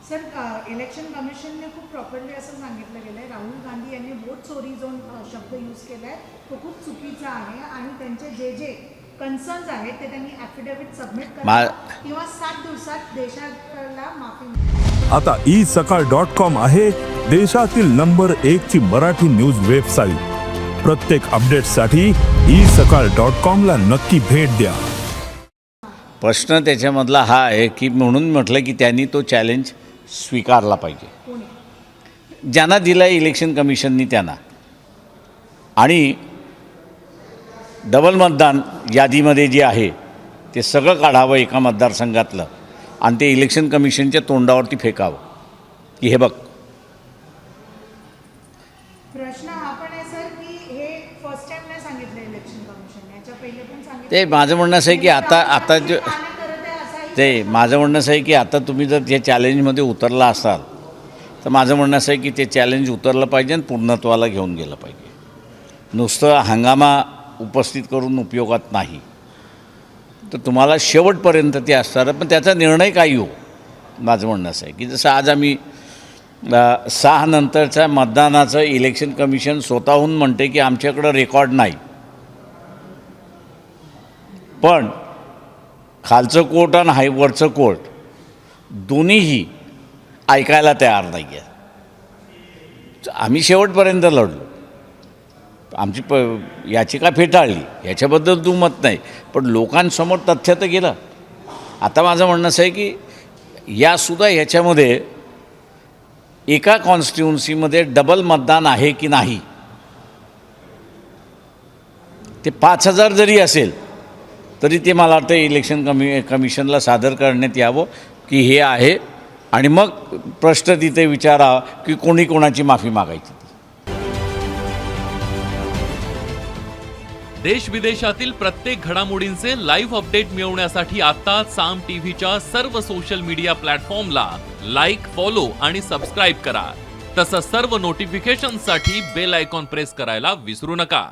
Sir election कमिशनने खूप properly असं सांगितलं गेलं आहे, राहुल गांधी यांनी वोट चोरी जो शब्द यूज केला आहे तो खूप चुकीचा आहे आणि त्यांचे जे जे कन्सर्न्स आहेत ते त्यांनी ॲफिडेव्हिट सबमिट करावं किंवा 7 दिवसात देशाला माफी. आता isakal.com आहे देशातील नंबर 1 ची मराठी न्यूज वेबसाईट. प्रत्येक अपडेटसाठी isakal.com ला नक्की भेट द्या. प्रश्न त्याच्यामधला हा आहे की म्हणून म्हटलं की त्यांनी तो चॅलेंज स्वीकारला पाहिजे, ज्यांना दिला इलेक्शन कमिशननी त्यांना. आणि डबल मतदान यादीमध्ये जे आहे ते सगळं काढावं एका मतदारसंघातलं आणि ते इलेक्शन कमिशनच्या तोंडावरती फेकावं की हे बघ. प्रश्न हा पण आहे सर की हे फर्स्ट टाइम नाही सांगितलं इलेक्शन कमिशन, याच्या पहिले पण सांगितलं. ते माझं म्हणणं असं आहे की आता जो ते माझं म्हणणं असं आहे की आता तुम्ही जर त्या चॅलेंजमध्ये उतरला असाल तर माझं म्हणणं असं आहे की ते चॅलेंज उतरलं पाहिजे आणि पूर्णत्वाला घेऊन गेलं पाहिजे. नुसतं हंगामा उपस्थित करून उपयोगात नाही. तर तुम्हाला शेवटपर्यंत ते असणार, पण त्याचा निर्णय काही हो. माझं म्हणणं असं आहे की जसं आज आम्ही 6 नंतरच्या मतदानाचं इलेक्शन कमिशन स्वतःहून म्हणते की आमच्याकडं रेकॉर्ड नाही, पण खालचं कोर्ट आणि वरचं कोर्ट दोन्हीही ऐकायला तयार नाही आहे. आम्ही शेवटपर्यंत लढलो, आमची याचिका फेटाळली, याच्याबद्दल दुमत नाही, पण लोकांसमोर तथ्य तर गेलं. आता माझं म्हणणं असं आहे की यासुद्धा ह्याच्यामध्ये एका कॉन्स्टिट्युन्सीमध्ये डबल मतदान आहे की नाही, ते 5000 जरी असेल तरी ते मला वाटतं इलेक्शन कमिशनला सादर करण्यात यावं की हे आहे, आणि मग प्रश्न तिथे विचारावा की कोणी कोणाची माफी मागायची. देश विदेशातील प्रत्येक घडामोडींचे लाईव्ह अपडेट मिळवण्यासाठी आता साम टीव्हीच्या सर्व सोशल मीडिया प्लॅटफॉर्मला लाईक, फॉलो आणि सबस्क्राईब करा. तसंच सर्व नोटिफिकेशनसाठी बेल आयकॉन प्रेस करायला विसरू नका.